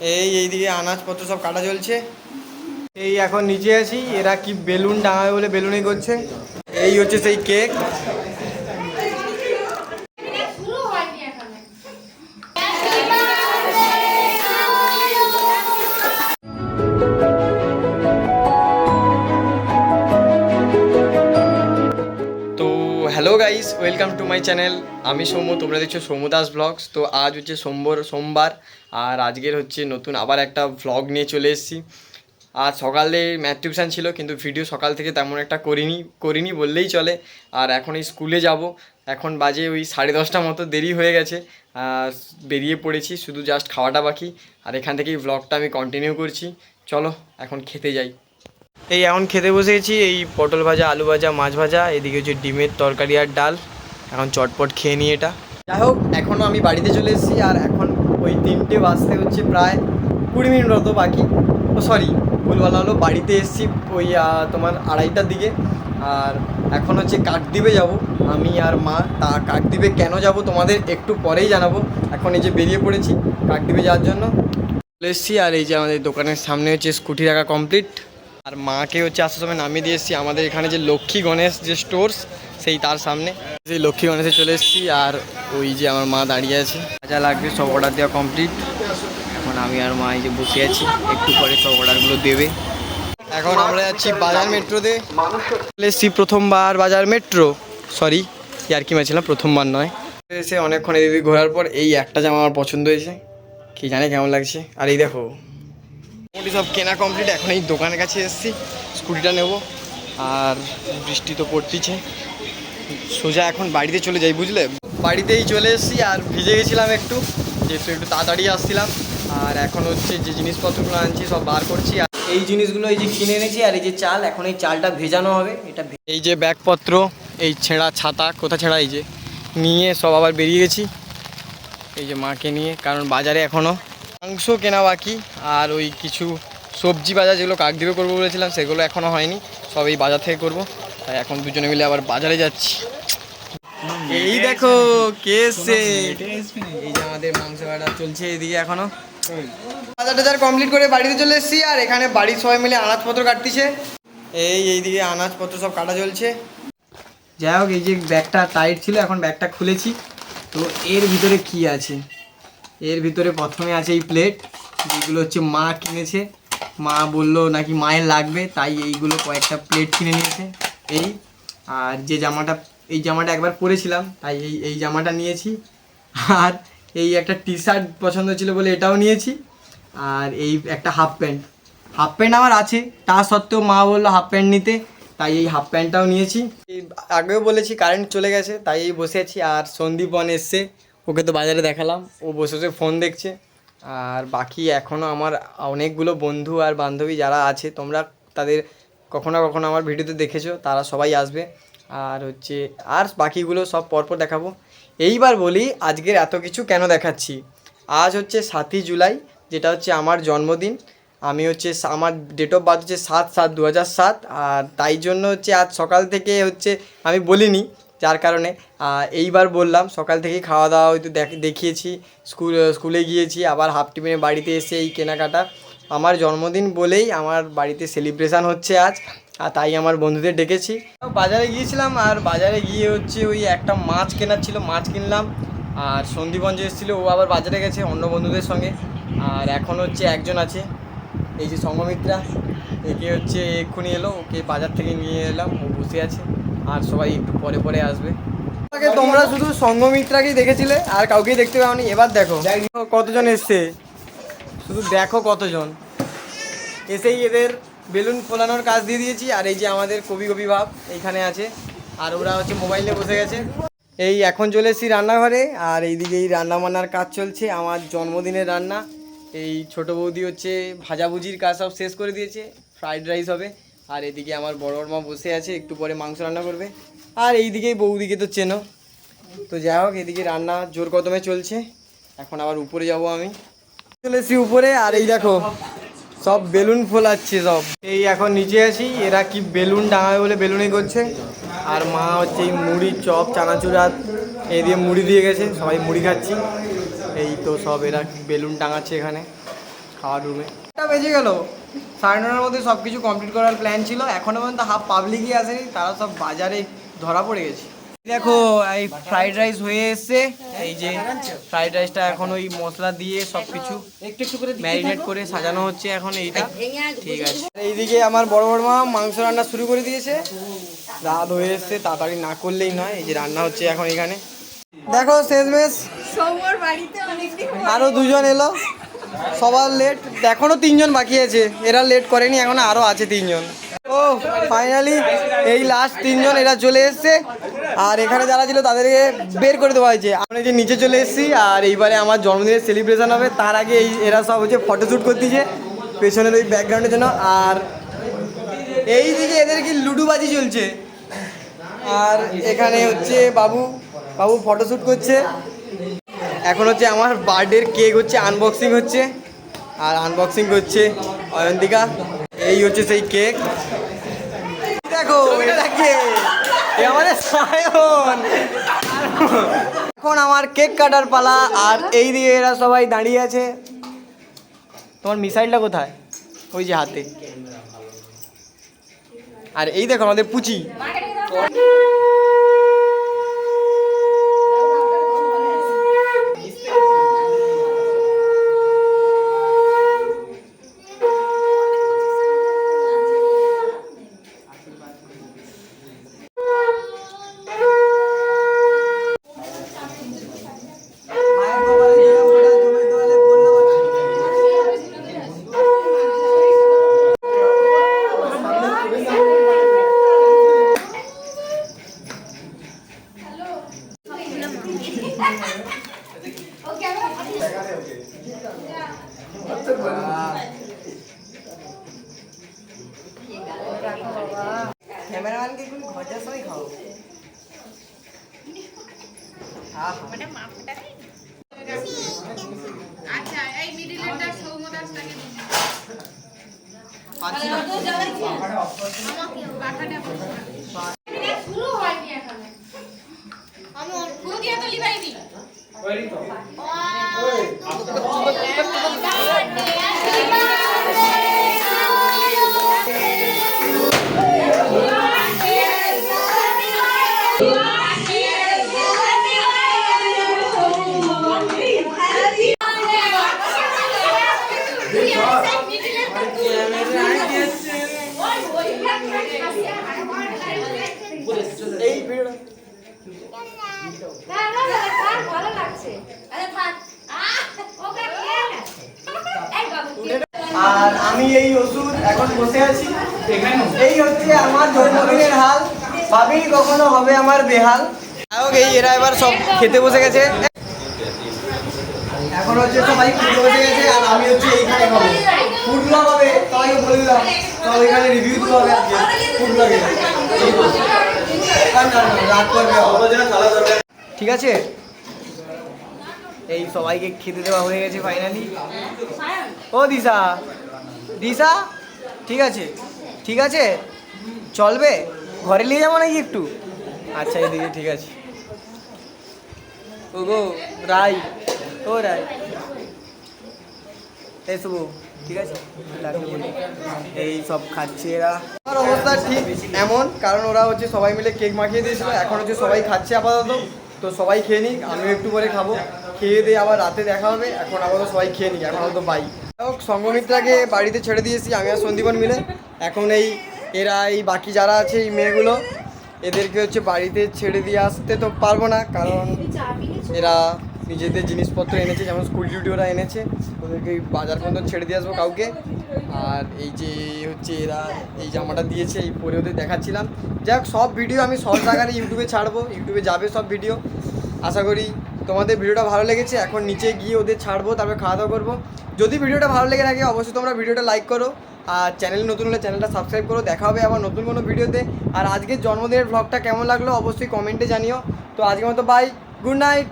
এইদিকে আনাজপত্র সব কাটা চলছে। এই এখন নিচে আছি, এরা কি বেলুন টাঙাবে বলে বেলুনই করছে। এই হচ্ছে সেই কেক। তো hello guys, welcome to my channel. আমি সৌম্য, তোমরা দেখছো সৌম্য দাস ব্লগস। তো আজ হচ্ছে সোমবার আর আজকের হচ্ছে নতুন আবার একটা ভ্লগ নিয়ে চলে এসেছি। আজ সকালে ম্যাথ টিউশন ছিল, কিন্তু ভিডিও সকাল থেকে তেমন একটা করিনি বললেই চলে। আর এখন এই স্কুলে যাব, এখন বাজে ওই 10:30 মতো, দেরি হয়ে গেছে। বেরিয়ে পড়েছি, শুধু জাস্ট খাওয়াটা বাকি। আর এখান থেকেই ভ্লগটা আমি কন্টিনিউ করছি। চলো এখন খেতে যাই। এই এখন খেতে বসে গেছি, এই পটল ভাজা, আলু ভাজা, মাছ ভাজা, এদিকে হচ্ছে ডিমের তরকারি আর ডাল। এখন চটপট খেয়ে নিই এটা। যাই হোক, এখনও আমি বাড়িতে চলে এসেছি। আর এখন ওই 3টে বাজতে হচ্ছে প্রায় 20 মিনিট মতো বাকি। ও সরি, ভুলভাল হলো, বাড়িতে এসেছি ওই তোমার 2:30টার দিকে। আর এখন হচ্ছে কাকদ্বীপে যাব আমি আর মা। তা কাকদ্বীপে কেন যাব তোমাদের একটু পরেই জানাবো। এখন এই যে বেরিয়ে পড়েছি কাকদ্বীপে যাওয়ার জন্য, চলে এসেছি। আর এই যে আমাদের দোকানের সামনে হচ্ছে স্কুটি রাখা কমপ্লিট। আর মাকে হচ্ছে আসার সময় নামিয়ে দিয়ে এসেছি আমাদের এখানে যে লক্ষ্মী গণেশ যে স্টোর্স, সেই তার সামনে সেই লক্ষ্মী গণেশে চলে এসেছি। আর ওই যে আমার মা দাঁড়িয়ে আছে, যা লাগবে সব অর্ডার দেওয়া কমপ্লিট। এখন আমি আর মা এই যে বসে আছি, একটু পরে সব অর্ডারগুলো দেবে। এখন আমরা যাচ্ছি বাজার মেট্রোতে, চলে এসেছি প্রথমবার বাজার মেট্রো। সরি, আর কি মারছিলাম, প্রথমবার নয়। এসে অনেকক্ষণ এদিকে ঘোরার পর এই একটা জামা আমার পছন্দ হয়েছে, কি জানে কেমন লাগছে। আর এই দেখো মোটামুটি সব কেনা কমপ্লিট। এখন এই দোকানের কাছে এসেছি, স্কুটিটা নেব। আর বৃষ্টি তো পড়তিছে, সোজা এখন বাড়িতে চলে যাই, বুঝলে। বাড়িতেই চলে এসেছি, আর ভিজে গেছিলাম একটু, যেহেতু একটু তাড়াতাড়ি আসছিলাম। আর এখন হচ্ছে যে জিনিসপত্রগুলো আনছি সব বার করছি। আর এই জিনিসগুলো এই যে কিনে এনেছি, আর এই যে চাল, এখন এই চালটা ভেজানো হবে। এটা এই যে ব্যাগপত্র, এই ছেঁড়া ছাতা, কোথা ছেঁড়া, এই যে নিয়ে সব আবার বেরিয়ে গেছি এই যে মাকে নিয়ে। কারণ বাজারে এখনও মাংস কেনা বাকি, আর ওই কিছু সবজি বাজার যেগুলো কাকদ্বীপে করবো বলেছিলাম, সেগুলো এখনও হয়নি, সব এই বাজার থেকে করবো। তাই এখন দুজনে মিলে আবার বাজারে যাচ্ছি। এই দেখো কে এসছে, এই যে আমাদের মাংস কাটা চলছে এদিকে এখনো। বাজার টাজার কমপ্লিট করে বাড়িতে চলে এসেছি। আর এখানে বাড়ির সবাই মিলে আনাজপত্র কাটতিছে। এইদিকে আনাজপত্র সব কাটা চলছে। যাই হোক, এই যে ব্যাগটা টাইট ছিল, এখন ব্যাগটা খুলেছি। তো এর ভিতরে কি আছে, এর ভিতরে প্রথমে আছে এই প্লেট, যেগুলো হচ্ছে মা কিনেছে। মা বললো নাকি মায়ের লাগবে, তাই এইগুলো কয়েকটা প্লেট কিনে নিয়েছে। এই আর যে জামাটা, এই জামাটা একবার পরেছিলাম, তাই এই জামাটা নিয়েছি। আর এই একটা টি শার্ট পছন্দ ছিল বলে এটাও নিয়েছি। আর এই একটা হাফ প্যান্ট আমার আছে, তা সত্ত্বেও মা বললো হাফ প্যান্ট নিতে, তাই এই হাফ প্যান্টটাও নিয়েছি। এই আগেও বলেছি কারেন্ট চলে গেছে, তাই এই বসে আছি। আর সন্দীপন এসছে, ওকে তো বাজারে দেখালাম, ও বসে বসে ফোন দেখছে। আর বাকি এখনও আমার অনেকগুলো বন্ধু আর বান্ধবী যারা আছে, তোমরা তাদের কখনো কখনো আমার ভিডিওতে দেখেছো, তারা সবাই আসবে। আর হচ্ছে আর বাকিগুলো সব পরপর দেখাবো। এইবার বলি আজকের এত কিছু কেন দেখাচ্ছি। আজ হচ্ছে 7ই জুলাই, যেটা হচ্ছে আমার জন্মদিন। আমি হচ্ছে আমার ডেট অফ বার্থ হচ্ছে 7/7/2007। আর তাই জন্য হচ্ছে আজ সকাল থেকে হচ্ছে আমি বলিনি, যার কারণে এইবার বললাম। সকাল থেকেই খাওয়া দাওয়া হয়তো দেখিয়েছি, স্কুলে গিয়েছি, আবার হাফ টিফিনে বাড়িতে এসে এই কেনাকাটা। আমার জন্মদিন বলেই আমার বাড়িতে সেলিব্রেশান হচ্ছে আজ, আর তাই আমার বন্ধুদের ডেকেছি। বাজারে গিয়েছিলাম, আর বাজারে গিয়ে হচ্ছে ওই একটা মাছ কেনার ছিল, মাছ কিনলাম। আর সন্দীপঞ্জ এসেছিলো, ও আবার বাজারে গেছে অন্য বন্ধুদের সঙ্গে। আর এখন হচ্ছে একজন আছে, এই যে সঙ্গমিত্রা, একে হচ্ছে এক্ষুনি এলো, ওকে বাজার থেকে নিয়ে এলাম, ও বসে আছে। আর সবাই একটু পরে পরে আসবে। তোমরা শুধু সঙ্গমিত্রাকেই দেখেছিলে, আর কাউকেই দেখতে পাওনি। এবার দেখো কতজন এসছে, শুধু দেখো কতজন এসেই এদের বেলুন ফোলানোর কাজ দিয়ে দিয়েছি। আর এই যে আমাদের কবি ভাব এইখানে আছে, আর ওরা হচ্ছে মোবাইলে বসে গেছে। এই এখন চলে এসেছি রান্নাঘরে, আর এইদিকে এই রান্না বান্নার কাজ চলছে, আমার জন্মদিনের রান্না। এই ছোটো বৌদি হচ্ছে ভাজাভুজির কাজ সব শেষ করে দিয়েছে, ফ্রাইড রাইস হবে। আর এদিকে আমার বড় মা বসে আছে, একটু পরে মাংস রান্না করবে। আর এইদিকেই বৌদিকে তো চেনো। তো যাই হোক, এদিকে রান্না জোর কদমে চলছে। এখন আবার উপরে যাব আমি, চলে এসেছি উপরে। আর এই দেখো সব বেলুন ফোলাচ্ছে সব। এই এখন নিচে আছি, এরা কি বেলুন টাঙাবে বলে বেলুনই করছে। আর মা হচ্ছে এই মুড়ি, চপ, চানাচুর আর এই দিয়ে মুড়ি দিয়ে গেছে, সবাই মুড়ি খাচ্ছি। এই তো সব এরা বেলুন টাঙাচ্ছে এখানে। খাওয়ার রুমে। এটা বেজে গেল, 9:30 মধ্যে সব কিছু কমপ্লিট করার প্ল্যান ছিল, এখনও পর্যন্ত হাফ পাবলিকই আসেনি, তারা সব বাজারে ধরা পড়ে গেছে। দেখো এই ফ্রাইড রাইস হয়ে এসছে, এই যে ফ্রাইড রাইসটা এখন ওই মশলা দিয়ে সব কিছু একটু একটু করে ম্যারিনেট করে সাজানো হচ্ছে এখন এইটা। ঠিক আছে, এইদিকে আমার বড় বড় মা মাংস রান্না শুরু করে দিয়েছে, রাত হয়ে এসছে, তাড়াতাড়ি না করলেই নয়। এই যে রান্না হচ্ছে এখন এখানে। দেখো শেষমেশ আরো 2জন এলো, সবার লেট, এখনো 3জন বাকি আছে, এরা লেট করেনি, এখনো আরো আছে 3জন। ও ফাইনালি এই লাস্ট 3জন এরা চলে এসছে, আর এখানে যারা ছিল তাদেরকে বের করে দেওয়া হয়েছে। আমরা যে নিচে চলে এসেছি, আর এইবারে আমার জন্মদিনের সেলিব্রেশন হবে, তার আগে এরা সব হচ্ছে ফটোশ্যুট করতেছে পেছনের ওই ব্যাকগ্রাউন্ডের জন্য। আর এই দিকে এদের কি লুডুবাজি চলছে, আর এখানে হচ্ছে বাবু ফটোশ্যুট করছে। এখন হচ্ছে আমার বার্থডের কেক হচ্ছে আনবক্সিং হচ্ছে, আর আনবক্সিং করছে অয়ন্তিকা। এই হচ্ছে সেই কেক, দেখো এটাকে আমাদের সায়ন। এখন আমার কেক কাটার পালা, আর এই দিকে এরা সবাই দাঁড়িয়ে আছে। তোমার মিসাইলটা কোথায়? ওই যে হাতে। আর এই দেখো আমাদের পুচি। ক্যামেরাম্যানকে একটু ঘরটার সময় খাও। আচ্ছা এই মিডিলেরটা সৌমদাসটাকে দিন। পাচ্ছি না, আমাকে বাটাটা শুরু হয়নি এখনো। আমি পুরো দিয়ে তো লিভাইনি ওই তো এই ভিডিওটা ভালো লাগছে। আরে থাক ওকে আর আমি এই ওষুধ এখন বসে আছি। এই হচ্ছে আমার জন্মদিনের হাল, ভাবিনি কখনো হবে আমার বেহাল। এই এরা এবার সব খেতে বসে গেছে, এখন হচ্ছে সবাই খেতে বসে গেছে, আর আমি হচ্ছে এইখানে খাবো। ফুড ব্লগ হবে, সবাইকে বলে দিলাম, সব এখানে রিভিউ দিতে হবে আজকে ফুড ব্লগে। রাত করবে, ঠিক আছে। এই সবাইকে খেতে দেওয়া হয়ে গেছে ফাইনালি। ও দিশা দিশা ঠিক আছে, ঠিক আছে, চলবে, ঘরে নিয়ে যাবো নাকি একটু? আচ্ছা এদিকে ঠিক আছে। ও গো রাই, ও রাই এই শুভ, ঠিক আছে। এই সব খাচ্ছে এরা। আমার অবস্থা ঠিক এমন, কারণ ওরা হচ্ছে সবাই মিলে কেক মাখিয়ে দিয়েছিল, এখন হচ্ছে সবাই খাচ্ছে আপাতত। তো সবাই খেয়ে নিক, আমিও একটু পরে খাবো, খেয়ে দিয়ে আবার রাতে দেখা হবে। এখন আপাতত সবাই খেয়ে নিক, এখন হয়তো বাই হোক। সঙ্গমিত্রাকে বাড়িতে ছেড়ে দিয়েছি আমি আর সন্দীপন মিলে। এখন এরা এই বাকি যারা আছে এই মেয়েগুলো, এদেরকে হচ্ছে বাড়িতে ছেড়ে দিয়ে আসতে তো পারবো না, কারণ এরা নিজেদের জিনিসপত্র এনেছে, যেমন স্কুল ডিউটি ওরা এনেছে, ওদেরকে বাজার পর্যন্ত ছেড়ে দিয়ে আসবো কাউকে। আর এই যে হচ্ছে এরা এই জামাটা দিয়েছে, এই পরে ওদের দেখাচ্ছিলাম। যাই হোক, সব ভিডিও আমি শর্টস আকারে ইউটিউবে ছাড়বো, ইউটিউবে যাবে সব ভিডিও। আশা করি তোমাদের ভিডিওটা ভালো লেগেছে। এখন নিচে গিয়ে ওদের ছাড়বো, তারপরে খাওয়া দাওয়া করবো। যদি ভিডিওটা ভালো লেগে থাকে অবশ্যই তোমরা ভিডিওটা লাইক করো, আর চ্যানেল নতুন হলে চ্যানেলটা সাবস্ক্রাইব করো। দেখা হবে আবার নতুন কোনো ভিডিওতে। আর আজকের জন্মদিনের ভ্লগটা কেমন লাগলো অবশ্যই কমেন্টে জানিও। তো আজকের মতো বাই, গুড নাইট।